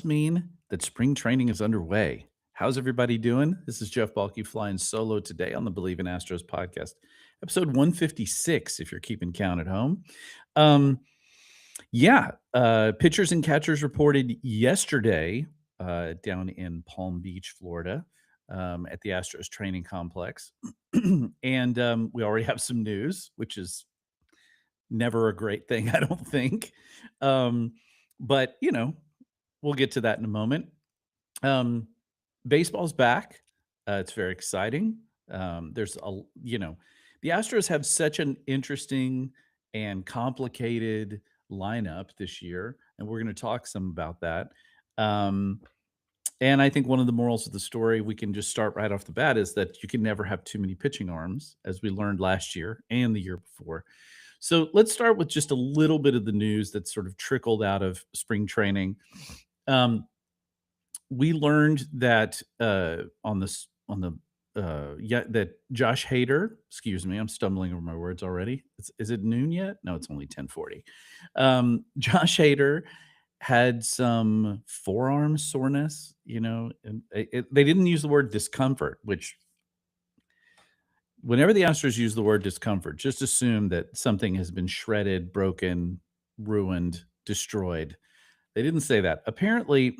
mean that spring training is underway. How's everybody doing? This is Jeff Balke flying solo today on the Bleav in Astros podcast, episode 156, if you're keeping count at home. Um, Pitchers and catchers reported yesterday down in Palm Beach, Florida, at the Astros training complex. And we already have some news, which is never a great thing, I don't think. But, we'll get to that in a moment. Um, Baseball's back. It's very exciting. The Astros have such an interesting and complicated lineup this year, and we're going to talk some about that. Um, and I think one of the morals of the story, we can just start right off the bat, is that you can never have too many pitching arms, as we learned last year and the year before. So let's start with just a little bit of the news that sort of trickled out of spring training. We learned that that Josh Hader, excuse me, I'm stumbling over my words already. Is it noon yet? No, it's only 10:40. Josh Hader had some forearm soreness, and they didn't use the word discomfort, which whenever the Astros use the word discomfort, just assume that something has been shredded, broken, ruined, destroyed. They didn't say that. Apparently,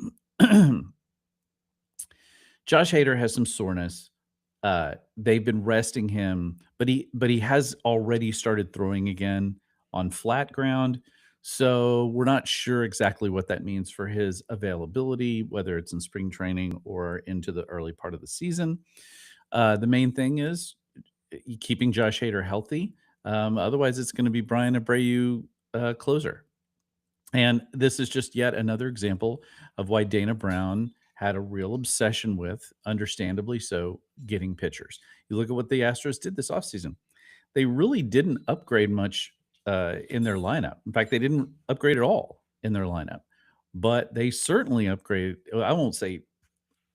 Josh Hader has some soreness. They've been resting him, but he has already started throwing again on flat ground. So we're not sure exactly what that means for his availability, whether it's in spring training or into the early part of the season. The main thing is keeping Josh Hader healthy. Otherwise, it's going to be Brian Abreu closer. And this is just yet another example of why Dana Brown had a real obsession with, understandably so, getting pitchers. You look at what the Astros did this offseason. They really didn't upgrade much in their lineup. In fact, they didn't upgrade at all in their lineup. But they certainly upgraded. I won't say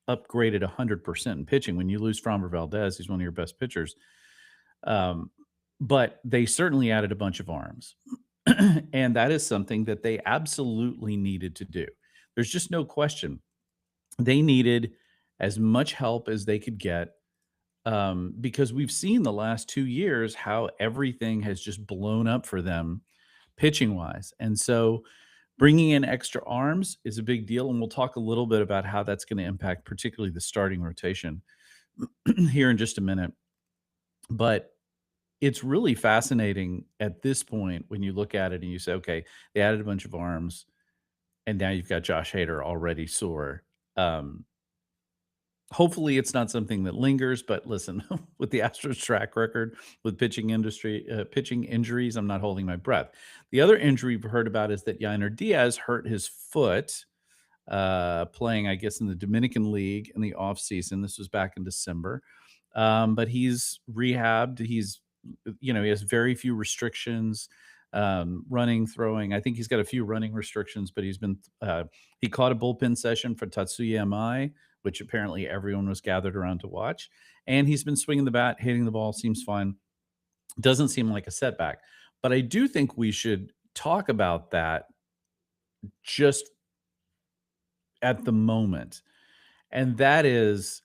upgraded 100% in pitching. When you lose Framber Valdez, he's one of your best pitchers. But they certainly added a bunch of arms. And that is something that they absolutely needed to do. There's just no question. They needed as much help as they could get because we've seen the last 2 years how everything has just blown up for them pitching wise. And so bringing in extra arms is a big deal. And we'll talk a little bit about how that's going to impact, particularly the starting rotation here in just a minute. But it's really fascinating at this point when you look at it and you say, okay, they added a bunch of arms, and now you've got Josh Hader already sore. Hopefully, it's not something that lingers. But listen, with the Astros track record with pitching injuries, I'm not holding my breath. The other injury we've heard about is that Yainer Diaz hurt his foot playing, I guess, in the Dominican League in the offseason. This was back in December. But he's rehabbed. He has very few restrictions, running, throwing. I think he's got a few running restrictions, but he caught a bullpen session for Tatsuya Amai, which apparently everyone was gathered around to watch. And he's been swinging the bat, hitting the ball, seems fine. Doesn't seem like a setback. But I do think we should talk about that just at the moment. And that is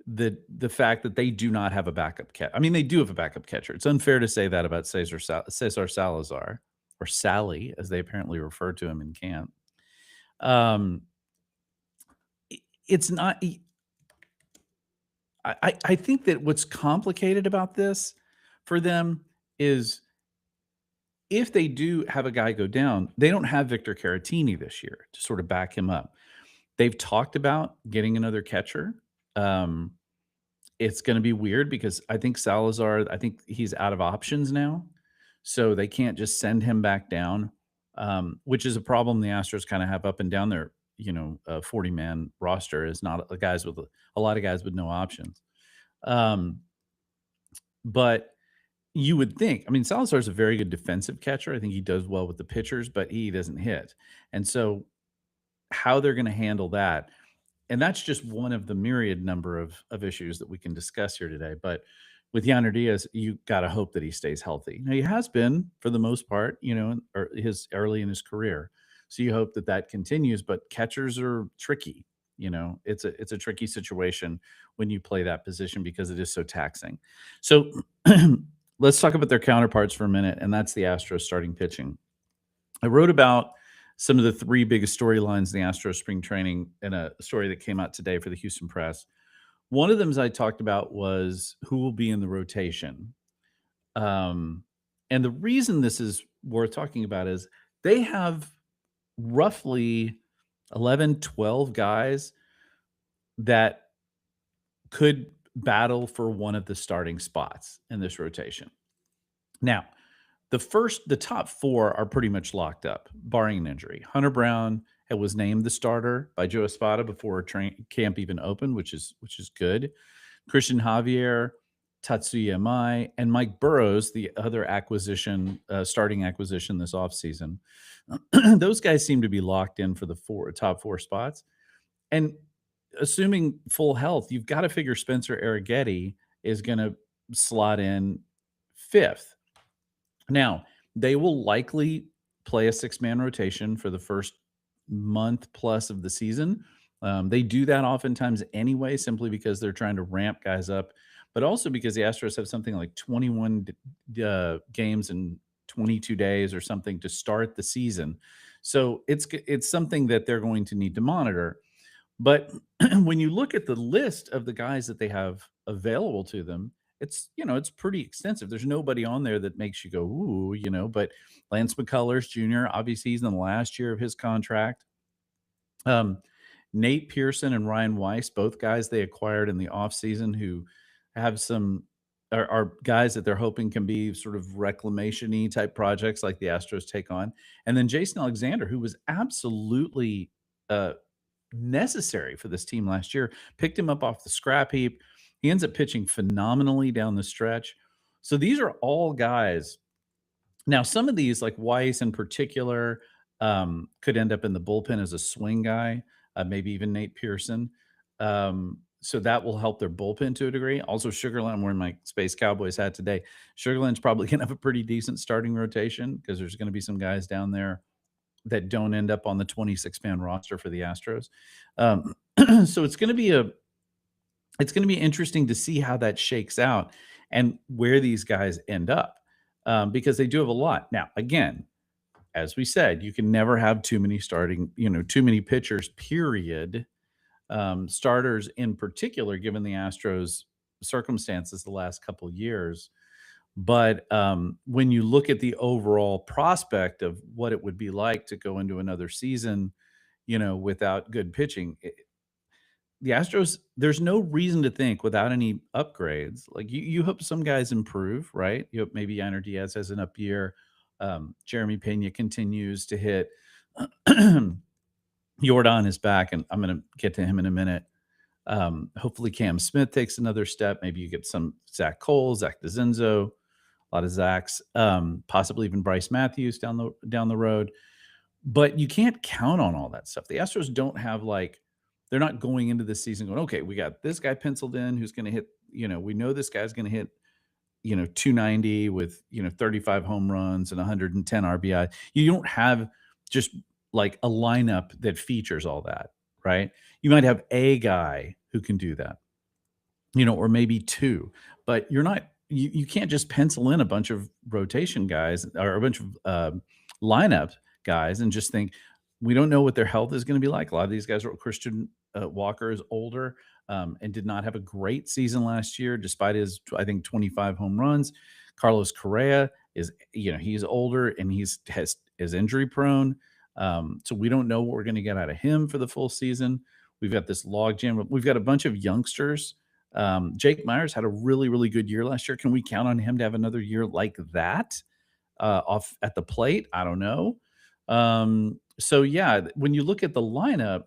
the fact that they do not have a backup catcher. I mean, they do have a backup catcher. It's unfair to say that about Cesar Salazar, or Sally, as they apparently refer to him in camp. It's not. I think that what's complicated about this for them is if they do have a guy go down, they don't have Victor Caratini this year to sort of back him up. They've talked about getting another catcher. It's going to be weird because I think Salazar, I think he's out of options now. So they can't just send him back down, which is a problem the Astros kind of have up and down their, 40-man roster is not guys with a lot of guys with no options. But you would think, I mean, Salazar is a very good defensive catcher. I think he does well with the pitchers, but he doesn't hit. And so how they're going to handle that, and that's just one of the myriad number of issues that we can discuss here today. But with Yainer Diaz, you got to hope that he stays healthy. Now, he has been for the most part, or his early in his career. So you hope that that continues, but catchers are tricky. It's a tricky situation when you play that position because it is so taxing. So let's talk about their counterparts for a minute, and that's the Astros starting pitching. I wrote about some of the three biggest storylines in the Astros spring training in a story that came out today for the Houston Press. One of them, as I talked about, was who will be in the rotation. Um, and the reason this is worth talking about is they have roughly 11, 12 guys that could battle for one of the starting spots in this rotation. Now, the top four are pretty much locked up, barring an injury. Hunter Brown was named the starter by Joe Espada before camp even opened, which is good. Christian Javier, Tatsuya Mai, and Mike Burrows, the other starting acquisition this offseason. Those guys seem to be locked in for the top four spots. And assuming full health, you've got to figure Spencer Arrighetti is going to slot in fifth. Now, they will likely play a six-man rotation for the first month plus of the season. They do that oftentimes anyway, simply because they're trying to ramp guys up, but also because the Astros have something like 21 games in 22 days or something to start the season. So it's something that they're going to need to monitor. But when you look at the list of the guys that they have available to them, it's pretty extensive. There's nobody on there that makes you go, ooh, but Lance McCullers Jr., obviously he's in the last year of his contract. Nate Pearson and Ryan Weiss, both guys they acquired in the offseason who have are guys that they're hoping can be sort of reclamation-y type projects like the Astros take on. And then Jason Alexander, who was absolutely necessary for this team last year, picked him up off the scrap heap. He ends up pitching phenomenally down the stretch. So these are all guys. Now, some of these, like Weiss in particular, could end up in the bullpen as a swing guy, maybe even Nate Pearson. So that will help their bullpen to a degree. Also, Sugarland, I'm wearing my Space Cowboys hat today. Sugarland's probably going to have a pretty decent starting rotation because there's going to be some guys down there that don't end up on the 26-man roster for the Astros. So it's going to be interesting to see how that shakes out and where these guys end up because they do have a lot. Now, again, as we said, you can never have too many pitchers, period. Starters in particular, given the Astros circumstances the last couple of years. But when you look at the overall prospect of what it would be like to go into another season, without good pitching, the Astros, there's no reason to think without any upgrades. Like you hope some guys improve, right? You hope maybe Yainer Diaz has an up year. Jeremy Pena continues to hit. Jordan is back, and I'm going to get to him in a minute. Hopefully Cam Smith takes another step. Maybe you get some Zach Cole, Zach DeZenzo, a lot of Zachs, possibly even Bryce Matthews down the road. But you can't count on all that stuff. The Astros don't have they're not going into this season going, okay, we got this guy penciled in who's going to hit, we know this guy's going to hit, 290 with, 35 home runs and 110 RBI. You don't have just like a lineup that features all that, right? You might have a guy who can do that, or maybe two, but you can't just pencil in a bunch of rotation guys or a bunch of lineup guys and just think we don't know what their health is going to be like. A lot of these guys Christian Walker is older and did not have a great season last year, despite his, I think, 25 home runs. Carlos Correa is, he's older and is injury prone. So we don't know what we're going to get out of him for the full season. We've got this logjam. We've got a bunch of youngsters. Jake Myers had a really, really good year last year. Can we count on him to have another year like that off at the plate? I don't know. So yeah, when you look at the lineup,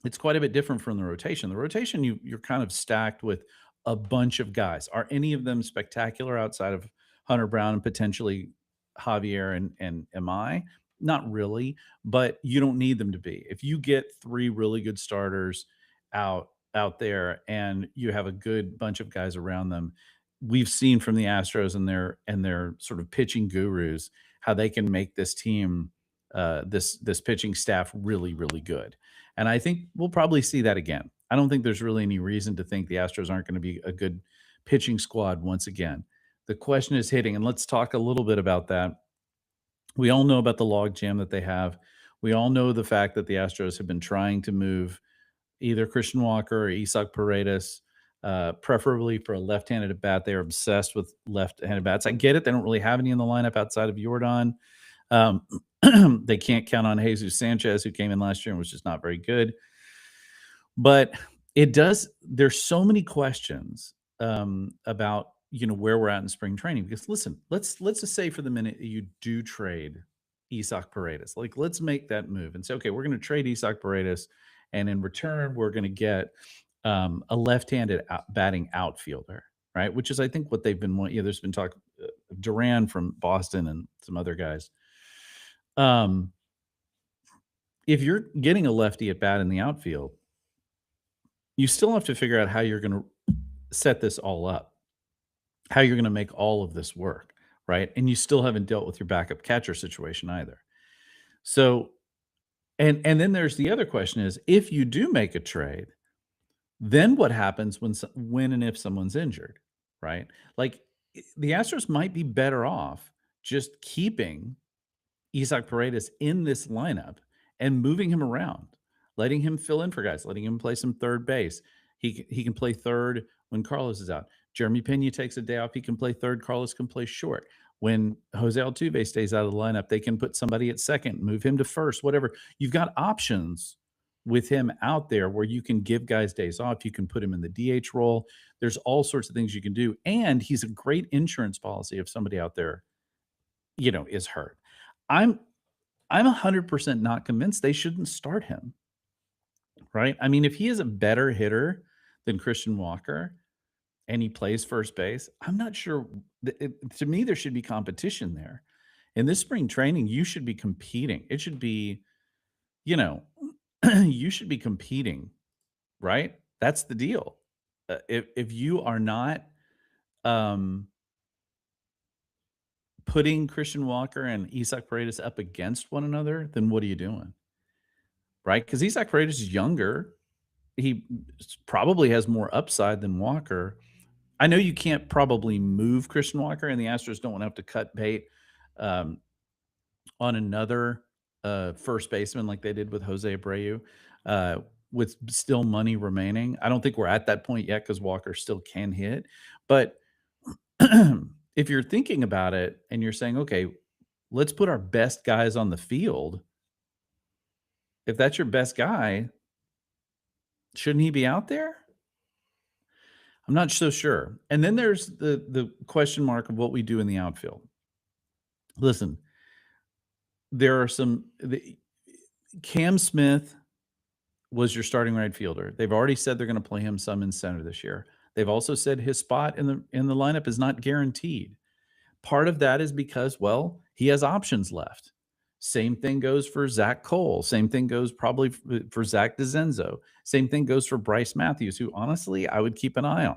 it's quite a bit different from the rotation. The rotation, you're kind of stacked with a bunch of guys. Are any of them spectacular outside of Hunter Brown and potentially Javier and Amai? Not really, but you don't need them to be. If you get three really good starters out there and you have a good bunch of guys around them, we've seen from the Astros and their sort of pitching gurus how they can make this team this pitching staff really, really good. And I think we'll probably see that again. I don't think there's really any reason to think the Astros aren't going to be a good pitching squad once again. The question is hitting, and let's talk a little bit about that. We all know about the log jam that they have. We all know the fact that the Astros have been trying to move either Christian Walker or Isak Paredes, preferably for a left-handed at bat. They are obsessed with left-handed bats. I get it; they don't really have any in the lineup outside of Jordan. Um, they can't count on Jesus Sanchez, who came in last year and was just not very good. But it does. There's so many questions about where we're at in spring training. Because listen, let's just say for the minute you do trade Isak Paredes, like let's make that move and say, okay, we're going to trade Isak Paredes, and in return, we're going to get a left-handed batting outfielder, right? Which is, I think, what they've been wanting. Yeah, there's been talk Duran from Boston and some other guys. Um, if you're getting a lefty at bat in the outfield, you still have to figure out how you're going to set this all up, how you're going to make all of this work, right? And you still haven't dealt with your backup catcher situation either. So, and then there's the other question is, if you do make a trade, then what happens when and if someone's injured, right? Like the Astros might be better off just keeping Isak Paredes in this lineup and moving him around, letting him fill in for guys, letting him play some third base. He can play third when Carlos is out. Jeremy Pena takes a day off. He can play third. Carlos can play short. When Jose Altuve stays out of the lineup, they can put somebody at second, move him to first, whatever. You've got options with him out there where you can give guys days off. You can put him in the DH role. There's all sorts of things you can do. And he's a great insurance policy if somebody out there, is hurt. I'm 100% not convinced they shouldn't start him, right? I mean, if he is a better hitter than Christian Walker and he plays first base, I'm not sure. To me, there should be competition there. In this spring training, you should be competing. It should be, you should be competing, right? That's the deal. If you are not putting Christian Walker and Isak Paredes up against one another, then what are you doing? Right? Because Isak Paredes is younger. He probably has more upside than Walker. I know you can't probably move Christian Walker, and the Astros don't want to have to cut bait on another first baseman like they did with Jose Abreu, with still money remaining. I don't think we're at that point yet because Walker still can hit. But if you're thinking about it and you're saying, okay, let's put our best guys on the field. If that's your best guy, shouldn't he be out there? I'm not so sure. And then there's the question mark of what we do in the outfield. Listen, there are Cam Smith was your starting right fielder. They've already said they're going to play him some in center this year. They've also said his spot in the lineup is not guaranteed. Part of that is because, well, he has options left. Same thing goes for Zach Cole. Same thing goes probably for Zach DeZenzo. Same thing goes for Bryce Matthews, who honestly I would keep an eye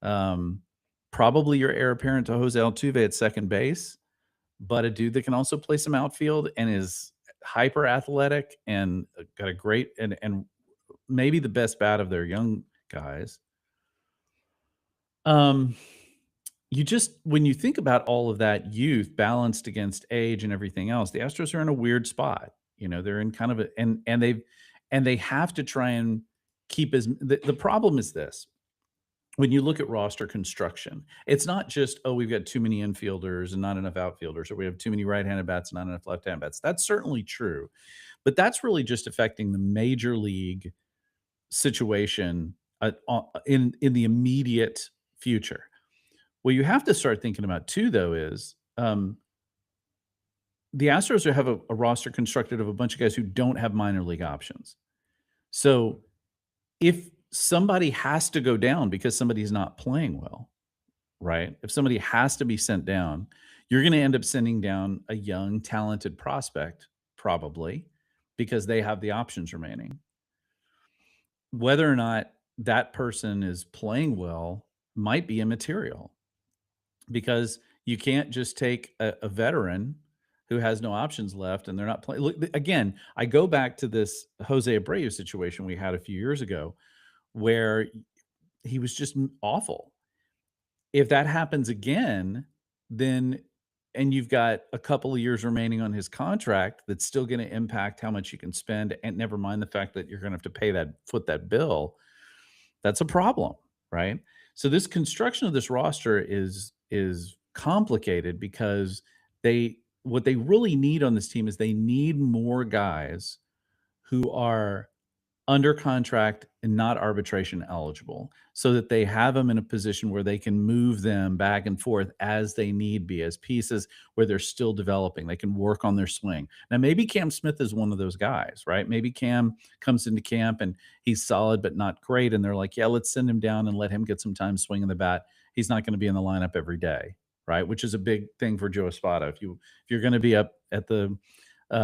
on. Probably your heir apparent to Jose Altuve at second base, but a dude that can also play some outfield and is hyper athletic and got a great and maybe the best bat of their young guys. You just when you think about all of that youth balanced against age and everything else, the Astros are in a weird spot. They're in kind of a and they have to try and keep the problem is this. When you look at roster construction, it's not just, oh, we've got too many infielders and not enough outfielders, or we have too many right-handed bats and not enough left-handed bats. That's certainly true. But that's really just affecting the major league situation in the immediate future. What you have to start thinking about too, though, is the Astros have a roster constructed of a bunch of guys who don't have minor league options. So if somebody has to go down because somebody's not playing well, right? If somebody has to be sent down, you're going to end up sending down a young, talented prospect, probably, because they have the options remaining. Whether or not that person is playing well might be immaterial, because you can't just take a veteran who has no options left, and they're not playing. Look, again, I go back to this Jose Abreu situation we had a few years ago, where he was just awful. If that happens again, then and you've got a couple of years remaining on his contract, that's still going to impact how much you can spend, and never mind the fact that you're going to have to pay that foot that bill. That's a problem, right? So this construction of this roster is complicated because they what they really need on this team is they need more guys who are under contract and not arbitration eligible, so that they have them in a position where they can move them back and forth as they need be, as pieces where they're still developing. They can work on their swing. Now, maybe Cam Smith is one of those guys, right? Maybe Cam comes into camp and he's solid but not great, and they're like, yeah, let's send him down and let him get some time swinging the bat. He's not going to be in the lineup every day, right? Which is a big thing for Joe Espada. If you're going to be up at the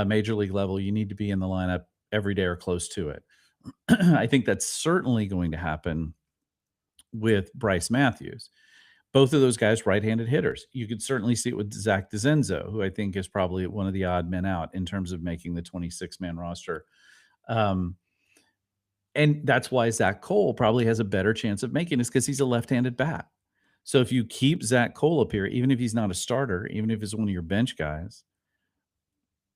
major league level, you need to be in the lineup every day or close to it. I think that's certainly going to happen with Bryce Matthews. Both of those guys, right-handed hitters. You could certainly see it with Zach DeZenzo, who I think is probably one of the odd men out in terms of making the 26-man roster. Um, and that's why Zach Cole probably has a better chance of making this, because he's a left-handed bat. So if you keep Zach Cole up here, even if he's not a starter, even if he's one of your bench guys,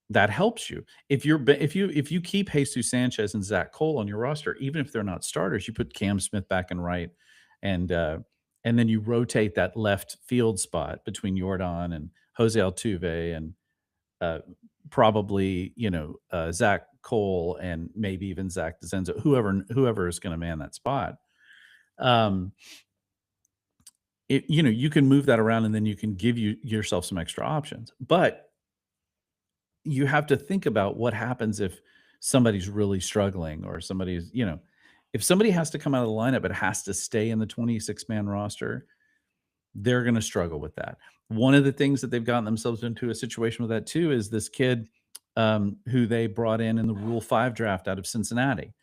that helps you. If you keep Jesus Sanchez and Zach Cole on your roster, even if they're not starters, you put Cam Smith back and right, and then you rotate that left field spot between Jordan and Jose Altuve and uh, probably Zach Cole and maybe even Zach DeZenzo, whoever is going to man that spot. Um, you can move that around, and then you can give yourself some extra options, but you have to think about what happens if somebody's really struggling, or if somebody has to come out of the lineup but has to stay in the 26-man roster, they're going to struggle with that. One of the things that they've gotten themselves into a situation with that too is this kid who they brought in the Rule 5 draft out of Cincinnati.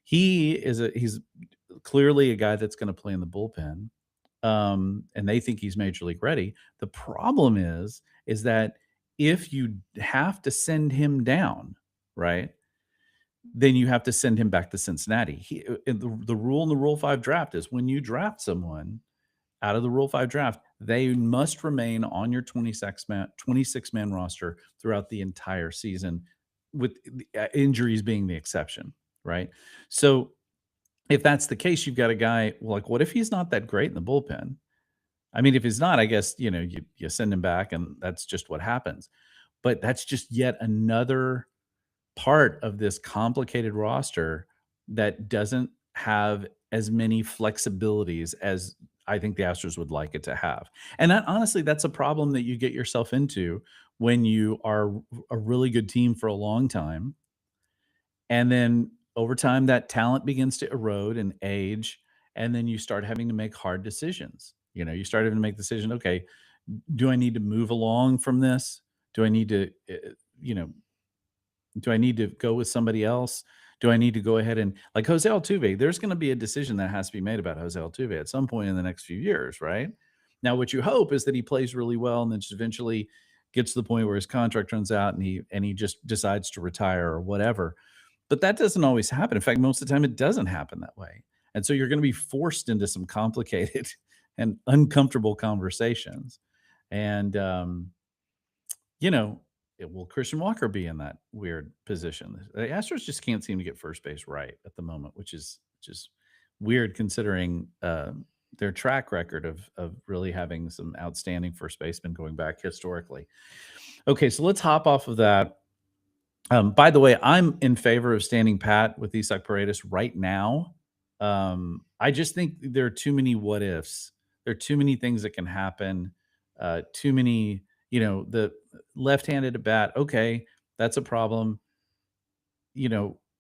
He's clearly a guy that's going to play in the bullpen, and they think he's major league ready. The problem is that if you have to send him down, right, then you have to send him back to Cincinnati. The rule in the Rule 5 draft is when you draft someone out of the Rule 5 draft, they must remain on your 26-man roster throughout the entire season, with injuries being the exception, right? So if that's the case, you've got a guy like, what if he's not that great in the bullpen? I mean, if he's not, I guess, you send him back, and that's just what happens. But that's just yet another part of this complicated roster that doesn't have as many flexibilities as I think the Astros would like it to have. And honestly, that's a problem that you get yourself into when you are a really good team for a long time, and then over time, that talent begins to erode and age. And then you start having to make hard decisions. You start having to make the decision, okay, do I need to move along from this? Do I need to, you know, do I need to go with somebody else? Do I need to go ahead and, like Jose Altuve, there's going to be a decision that has to be made about Jose Altuve at some point in the next few years, right? Now, what you hope is that he plays really well and then just eventually gets to the point where his contract runs out, and he just decides to retire or whatever. But that doesn't always happen. In fact, most of the time it doesn't happen that way. And so you're going to be forced into some complicated and uncomfortable conversations. And, will Christian Walker be in that weird position? The Astros just can't seem to get first base right at the moment, which is just weird considering their track record of really having some outstanding first basemen going back historically. Okay, so let's hop off of that. By the way, I'm in favor of standing pat with Isaac Paredes right now. I just think there are too many what ifs. There are too many things that can happen. Too many, the left-handed at bat. Okay, that's a problem.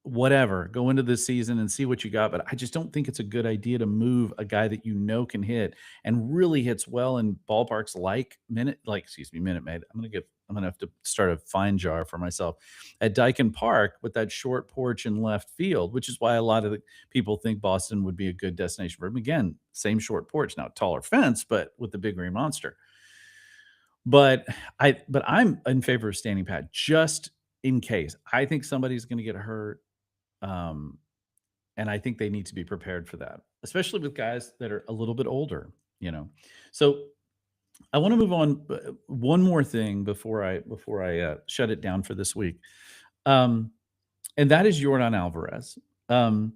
Whatever. Go into this season and see what you got. But I just don't think it's a good idea to move a guy that can hit and really hits well in ballparks like Minute Maid. I'm gonna have to start a fine jar for myself at Dyken Park with that short porch in left field, which is why a lot of the people think Boston would be a good destination for him. Again, same short porch, now taller fence, but with the big green monster. But I'm in favor of standing pat just in case. I think somebody's gonna get hurt, um, and I think they need to be prepared for that, especially with guys that are a little bit older, you know? So, I wanna move on, one more thing before I shut it down for this week, um, and that is Yordan Alvarez. Um,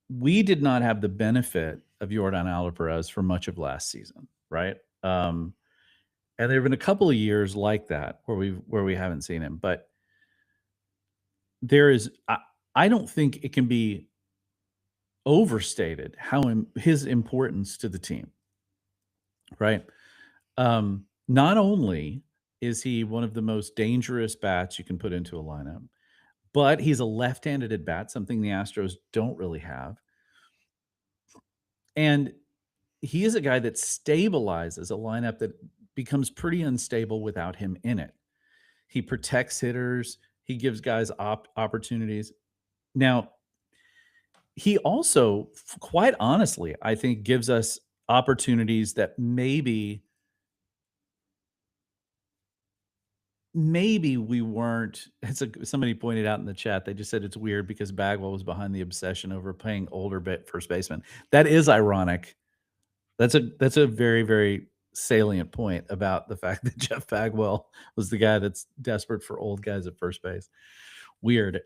we did not have the benefit of Yordan Alvarez for much of last season, right? And there have been a couple of years like that where we haven't seen him, but there is I don't think it can be overstated how his importance to the team, right? Not only is he one of the most dangerous bats you can put into a lineup, but he's a left-handed at bat, something the Astros don't really have. And he is a guy that stabilizes a lineup that becomes pretty unstable without him in it. He protects hitters, he gives guys opportunities. Now, he also, quite honestly, I think gives us opportunities that maybe we weren't. Somebody pointed out in the chat, they just said it's weird because Bagwell was behind the obsession over playing older first baseman. That is ironic. That's a very, very salient point about the fact that Jeff Bagwell was the guy that's desperate for old guys at first base. Weird.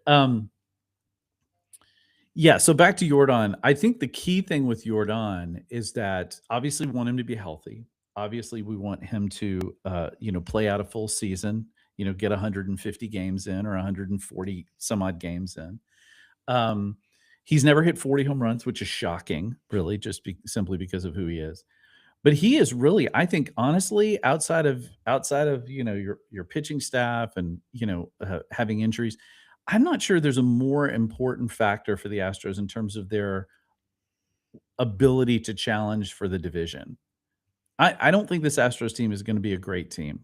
Yeah, so back to Jordan. I think the key thing with Jordan is that obviously we want him to be healthy. Obviously, we want him to play out a full season, get 150 games in or 140 some odd games in. Um, he's never hit 40 home runs, which is shocking, really, simply because of who he is. But he is really, I think, honestly, outside of your pitching staff and having injuries, I'm not sure there's a more important factor for the Astros in terms of their ability to challenge for the division. I don't think this Astros team is going to be a great team.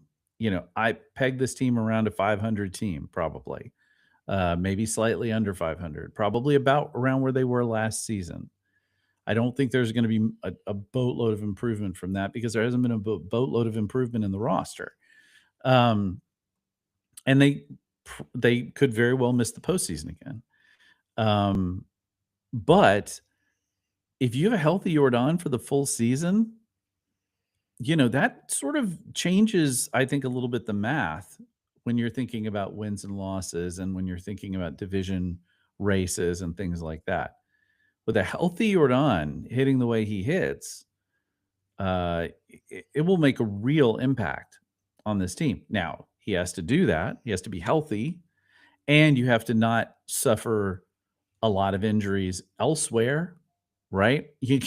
I peg this team around a 500 team, probably, maybe slightly under 500, probably about around where they were last season. I don't think there's going to be a boatload of improvement from that because there hasn't been a boatload of improvement in the roster. Um, and they could very well miss the postseason again. Um, but if you have a healthy Jordan for the full season, that sort of changes, I think, a little bit the math when you're thinking about wins and losses and when you're thinking about division races and things like that. With a healthy Jordan hitting the way he hits, it will make a real impact on this team. Now, he has to do that. He has to be healthy, and you have to not suffer a lot of injuries elsewhere, right? You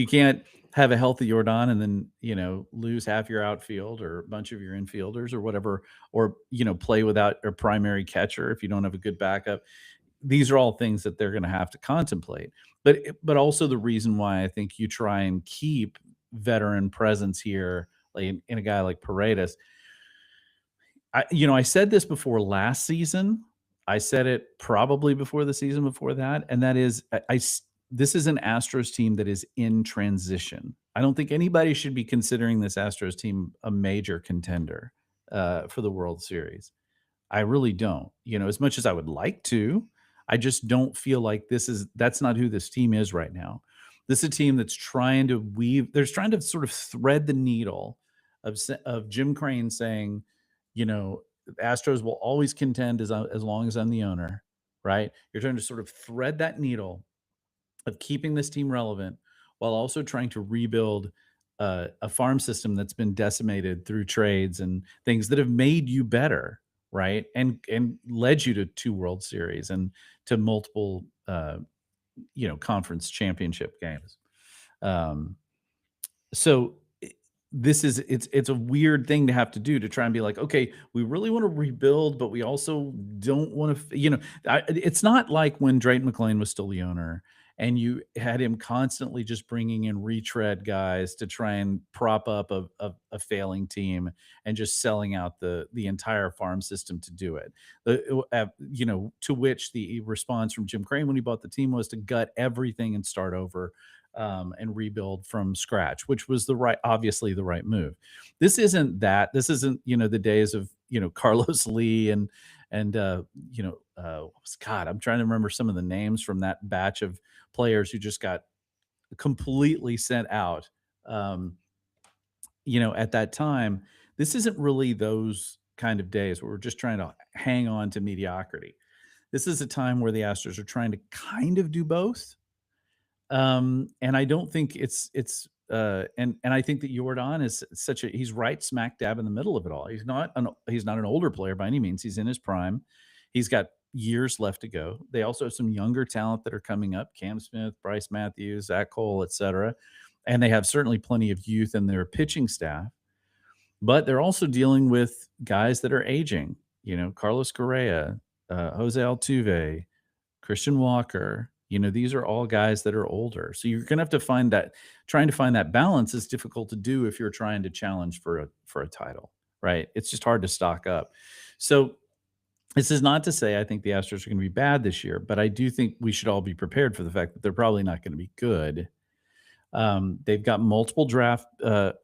can't have a healthy Jordan and then, lose half your outfield or a bunch of your infielders or whatever, or, play without a primary catcher if you don't have a good backup. These are all things that they're going to have to contemplate. But also the reason why I think you try and keep veteran presence here, like in a guy like Paredes. I said this before last season. I said it probably before the season before that, and that is, this is an Astros team that is in transition. I don't think anybody should be considering this Astros team a major contender for the World Series. I really don't. As much as I would like to, I just don't feel like that's not who this team is right now. This is a team that's trying to they're trying to sort of thread the needle of Jim Crane saying, Astros will always contend as long as I'm the owner, right? You're trying to sort of thread that needle of keeping this team relevant while also trying to rebuild a farm system that's been decimated through trades and things that have made you better, right? And led you to two World Series and to multiple conference championship games. Um, so it's a weird thing to have to do to try and be like, okay, we really want to rebuild, but we also don't want to, it's not like when Drayton McClain was still the owner and you had him constantly just bringing in retread guys to try and prop up a failing team and just selling out the entire farm system to do it. To which the response from Jim Crane when he bought the team was to gut everything and start over. and rebuild from scratch, which was obviously the right move. This isn't that. This isn't the days of Carlos Lee and God. I'm trying to remember some of the names from that batch of players who just got completely sent out. Um, at that time, this isn't really those kind of days where we're just trying to hang on to mediocrity. This is a time where the Astros are trying to kind of do both. And I don't think and I think that Jordan is he's right smack dab in the middle of it all. He's not an older player by any means. He's in his prime. He's got years left to go. They also have some younger talent that are coming up: Cam Smith, Bryce Matthews, Zach Cole, etc. And they have certainly plenty of youth in their pitching staff. But they're also dealing with guys that are aging. Carlos Correa, Jose Altuve, Christian Walker. These are all guys that are older. So you're going to have to trying to find that balance is difficult to do if you're trying to challenge for a title, right? It's just hard to stock up. So this is not to say I think the Astros are going to be bad this year, but I do think we should all be prepared for the fact that they're probably not going to be good. They've got multiple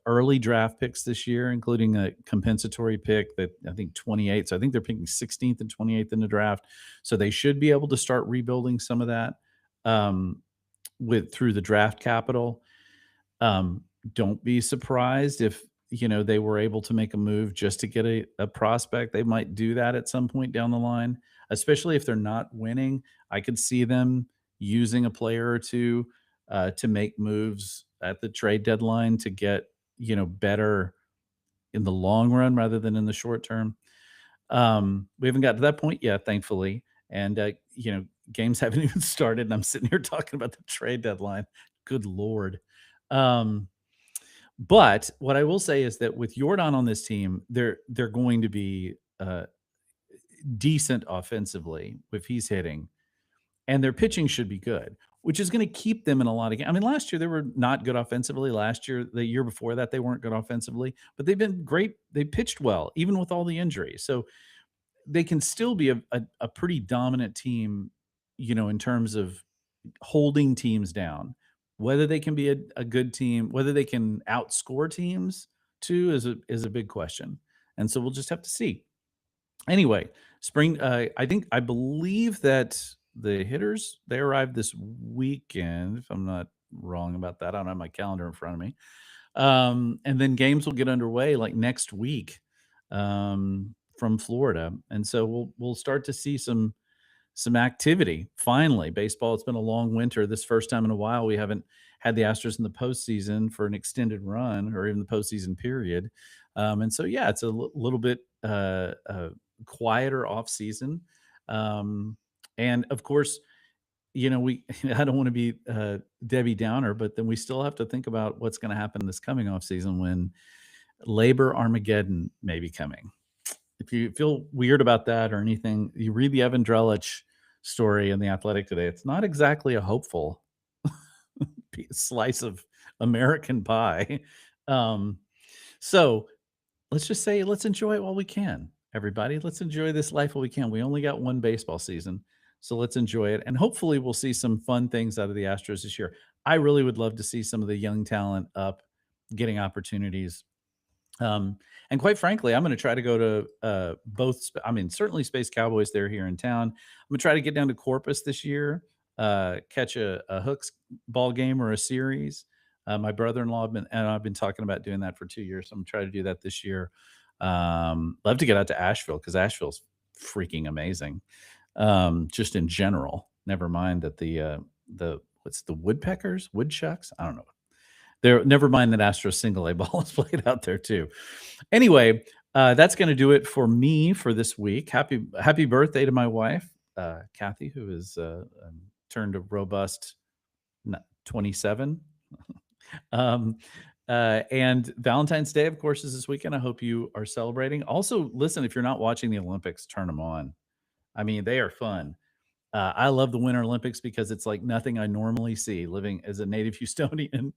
early draft picks this year, including a compensatory pick that I think 28. So I think they're picking 16th and 28th in the draft. So they should be able to start rebuilding some of that through the draft capital. Don't be surprised if they were able to make a move just to get a prospect. They might do that at some point down the line, especially if they're not winning. I could see them using a player or two to make moves at the trade deadline to get better in the long run rather than in the short term. We haven't got to that point yet, thankfully, and games haven't even started, and I'm sitting here talking about the trade deadline. Good Lord. But what I will say is that with Jordan on this team, they're going to be decent offensively if he's hitting, and their pitching should be good, which is going to keep them in a lot of games. I mean, last year they were not good offensively. Last year, the year before that, they weren't good offensively, but they've been great. They pitched well, even with all the injuries. So they can still be a pretty dominant team, in terms of holding teams down. Whether they can be a good team, whether they can outscore teams too, is a big question. And so we'll just have to see. Anyway, spring. I believe that the hitters they arrived this weekend. If I'm not wrong about that, I don't have my calendar in front of me. And then games will get underway like next week from Florida, and so we'll start to see some activity. Finally, baseball. It's been a long winter. This first time in a while we haven't had the Astros in the postseason for an extended run or even the postseason period. And so yeah, it's a little bit quieter off season. And of course, we I don't want to be Debbie Downer, but then we still have to think about what's going to happen this coming off season when Labor Armageddon may be coming. If you feel weird about that or anything, you read the Evan Drellich story in the Athletic today. It's not exactly a hopeful slice of American pie. So let's just say let's enjoy it while we can. Everybody, let's enjoy this life while we can. We only got one baseball season, so let's enjoy it. And hopefully we'll see some fun things out of the Astros this year. I really would love to see some of the young talent up getting opportunities. And quite frankly, I'm going to try to go to both. I mean, certainly Space Cowboys. They're here in town. I'm going to try to get down to Corpus this year, catch a Hooks ball game or a series. My brother-in-law I've been talking about doing that for 2 years. So I'm going to try to do that this year. Love to get out to Asheville because Asheville's freaking amazing. Just in general, never mind that the what's the woodchucks? I don't know. Never mind that Astros single A ball is played out there too. Anyway, that's going to do it for me for this week. Happy birthday to my wife, Kathy, who is turned a robust 27. And Valentine's Day, of course, is this weekend. I hope you are celebrating. Also, listen, if you're not watching the Olympics, turn them on. I mean, they are fun. I love the Winter Olympics because it's like nothing I normally see living as a native Houstonian.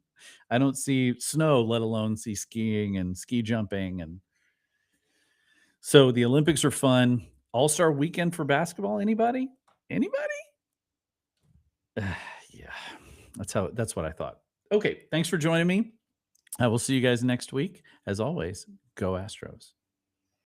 I don't see snow, let alone see skiing and ski jumping. And so the Olympics are fun. All-Star weekend for basketball. Anybody? Yeah, that's what I thought. Okay, thanks for joining me. I will see you guys next week. As always, go Astros.